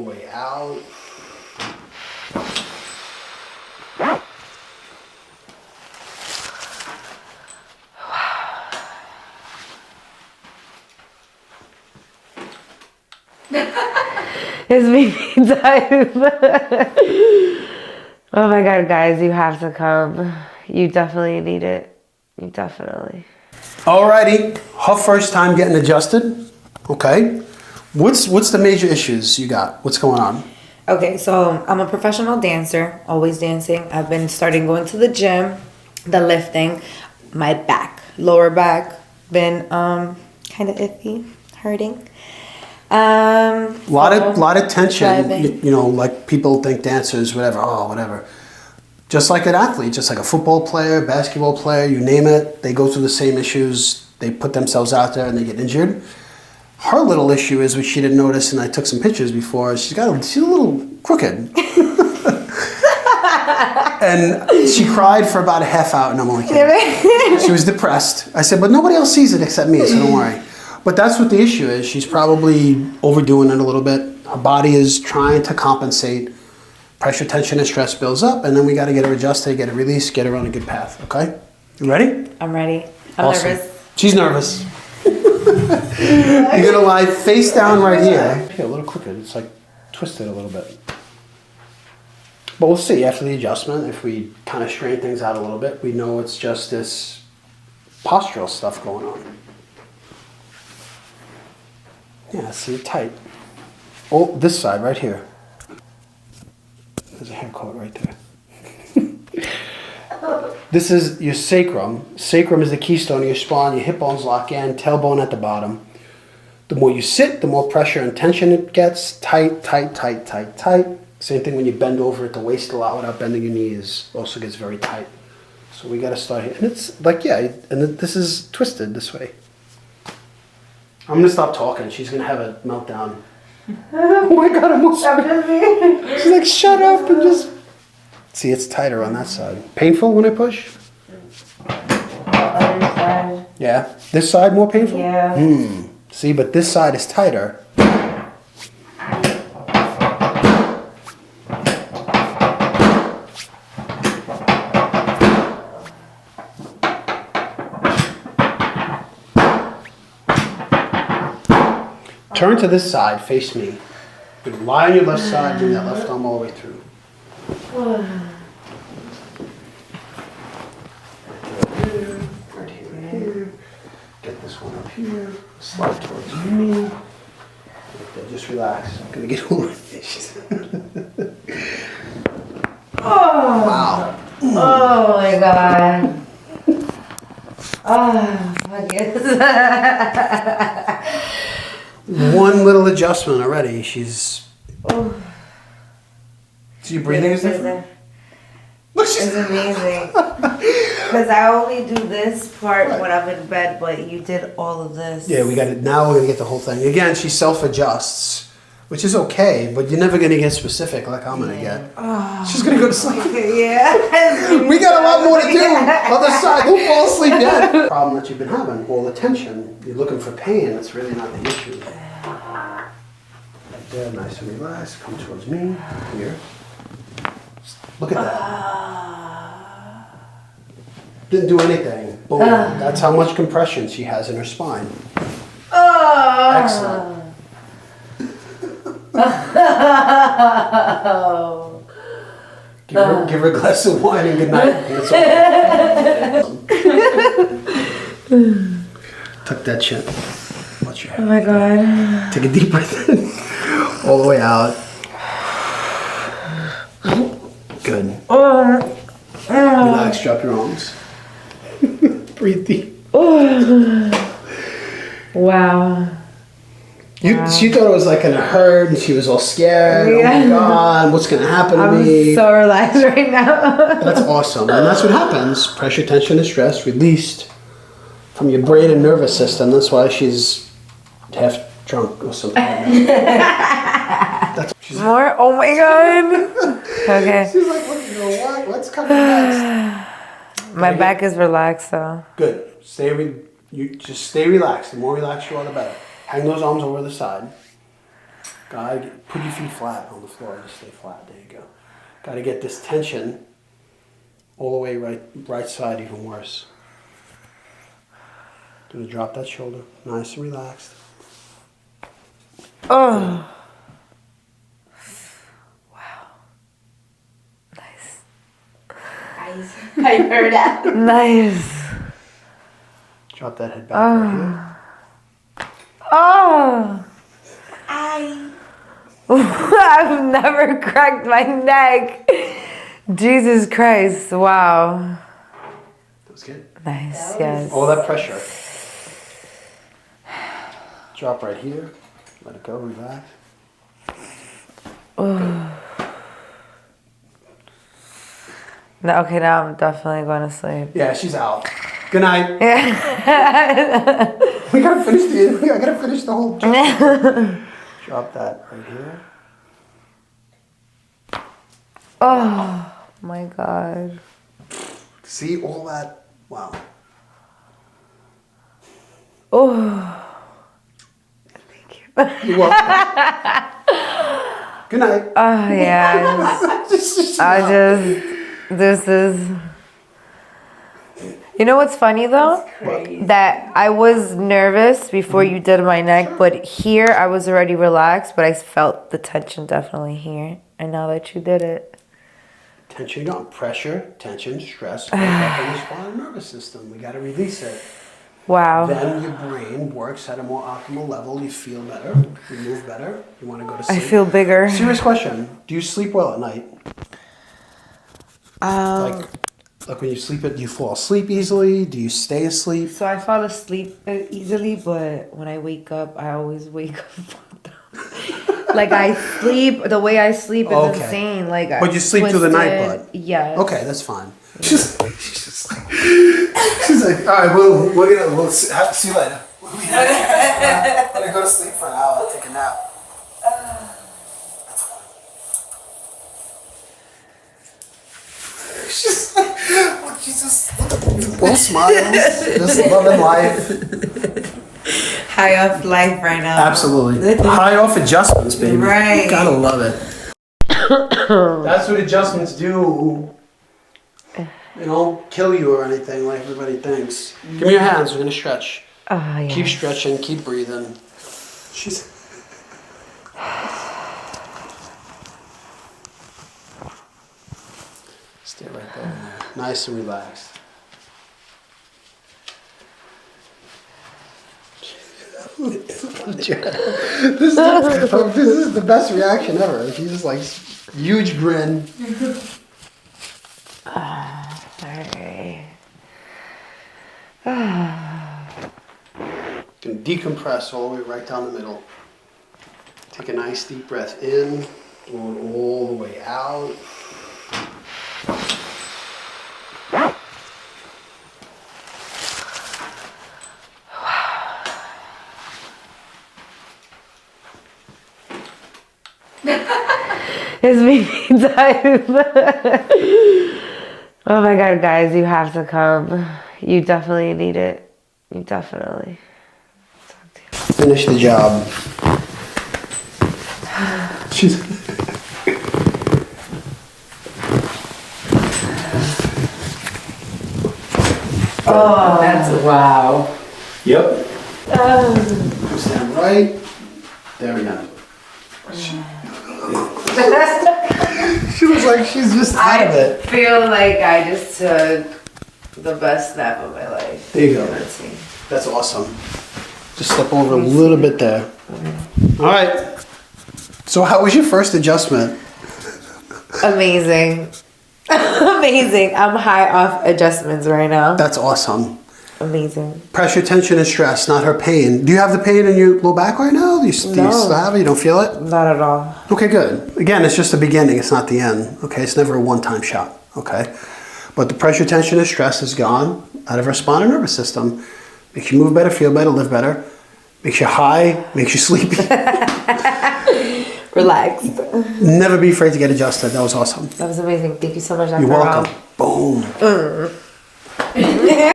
Way out. It's me time. Oh my god, guys, you have to come. You definitely need it. You definitely. Alrighty, her first time getting adjusted. Okay. What's the major issues you got? What's going on? Okay, so I'm a professional dancer, always dancing. I've been starting going to the gym, the lifting, my back, lower back, been kind of iffy, hurting. Lot of tension. You know, like people think dancers, whatever. Just like an athlete, just like a football player, basketball player, you name it, they go through the same issues. They put themselves out there and they get injured. Her little issue is, which she didn't notice, and I took some pictures before, she's a little crooked. And she cried for about a half hour, and I'm only kidding. She was depressed. I said, but nobody else sees it except me, so don't worry. But that's what the issue is. She's probably overdoing it a little bit. Her body is trying to compensate. Pressure, tension, and stress builds up, and then we got to get her adjusted, get her released, get her on a good path, okay? You ready? I'm ready. I'm awesome. nervous. She's nervous. You're going to lie face down right here. Okay, a little crooked. It's like twisted a little bit. But we'll see after the adjustment. If we kind of straighten things out a little bit, we know it's just this postural stuff going on. Yeah, see it tight. Oh, this side right here. There's a hair coat right there. This is your sacrum. Sacrum is the keystone of your spine. Your hip bones lock in, tailbone at the bottom. The more you sit, the more pressure and tension it gets. Tight, tight, tight, tight, tight. Same thing when you bend over at the waist a lot without bending your knees. Also gets very tight. So we got to start here. And it's like, yeah, and this is twisted this way. I'm going to stop talking. She's going to have a meltdown. Oh my God, I'm almost... She's like, shut up and just... See, it's tighter on that side. Painful when I push? Other side. Yeah. This side more painful? Yeah. See, but this side is tighter. Turn to this side, face me. Good. Lie on your left side, bring that left arm all the way through. Right here. Get this one up here. Slide towards me. Okay, just relax. I'm gonna get all the fish. Wow. Oh my God. Oh my goodness. One little adjustment already. She's. So your breathing is different? It's amazing. Because I only do this part when I'm in bed, but you did all of this. Yeah, we got it. Now we're going to get the whole thing. Again, she self-adjusts, which is okay, but you're never going to get specific like I'm going to get. Oh. She's going to go to sleep. Yeah. We got a lot more to do. Other side, don't fall asleep yet. Problem that you've been having, all the tension. You're looking for pain. That's really not the issue. Right there, nice and relaxed. Come towards me. Here. Look at that. Didn't do anything. Boom. That's how much compression she has in her spine. Excellent. Give her a glass of wine and good night. That's all. Tuck that chin. Watch your head. Oh my God. Take a deep breath in. All the way out. Good. Relax, drop your arms. Breathe deep. Wow. She thought it was like in a herd and she was all scared. Yeah. Oh my God, what's going to happen to me? I'm so relaxed right now. That's awesome. And that's what happens. Pressure, tension, and stress released from your brain and nervous system. That's why she's half drunk or something like that. More? Oh my God. Okay. She's like, what's coming next? My back is relaxed though. Good. You just stay relaxed. The more relaxed you are, the better. Hang those arms over the side. Put your feet flat on the floor. Just stay flat. There you go. Got to get this tension all the way right side, even worse. Gonna drop that shoulder. Nice and relaxed. Oh. Wow. Nice. I heard that. Nice. Drop that head back right here. Oh. I've never cracked my neck. Jesus Christ. Wow. That was good. Nice, yes. All that pressure. Drop right here. Let it go. Relax. No, okay, now I'm definitely going to sleep. Yeah, she's out. Good night. Yeah. We gotta finish the whole drop. Drop that right here. Oh my God. See all that? Wow. Oh. Thank you. You're welcome. Good night. Oh yeah. This is. You know what's funny though? That I was nervous before you did my neck, but here I was already relaxed, but I felt the tension definitely here. And now that you did it. Tension on pressure, tension, stress, right up in the spinal nervous system. We got to release it. Wow. Then your brain works at a more optimal level. You feel better. You move better. You want to go to sleep. I feel bigger. Serious question. Do you sleep well at night? Like when you sleep, do you fall asleep easily? Do you stay asleep? So I fall asleep easily, but when I wake up, I always wake up. Like I sleep, the way I sleep is insane. Like, but you sleep through the night, bud. Yeah. Okay, that's fine. She's like, all right, we'll see you later. I'm gonna go to sleep for an hour, take a nap. She's like, look, she's just all smiles, just loving life. High off life right now. Absolutely. High off adjustments, baby. Right. You gotta love it. That's what adjustments do. They don't kill you or anything like everybody thinks. Give me your hands. We're gonna stretch. Oh, yeah. Keep stretching. Keep breathing. She's. Stay right there. Nice and relaxed. This is the best reaction ever. She's just like huge grin. Sorry. Can decompress all the way right down the middle. Take a nice deep breath in, blow it all the way out. It's me time. Oh my God, guys, you have to come. You definitely need it. You definitely. Finish the job. She's. Oh, that's wow. Yep. Stand right. There we go. She looks like she's just out of it. I feel like I just took the best nap of my life. There you go. Let's see. That's awesome. Just step over a little bit there. All right. So how was your first adjustment? Amazing. Amazing. I'm high off adjustments right now. That's awesome. Amazing. Pressure, tension, and stress, not her pain. Do you have the pain in your low back right now? Do you still have it? You don't feel it? Not at all. Okay, good. Again, it's just the beginning. It's not the end. Okay, it's never a one-time shot. Okay, but the pressure, tension, and stress is gone out of her spinal nervous system. Makes you move better, feel better, live better. Makes you high, makes you sleepy. Relaxed. Never be afraid to get adjusted. That was awesome. That was amazing. Thank you so much, Dr. You're welcome. Boom.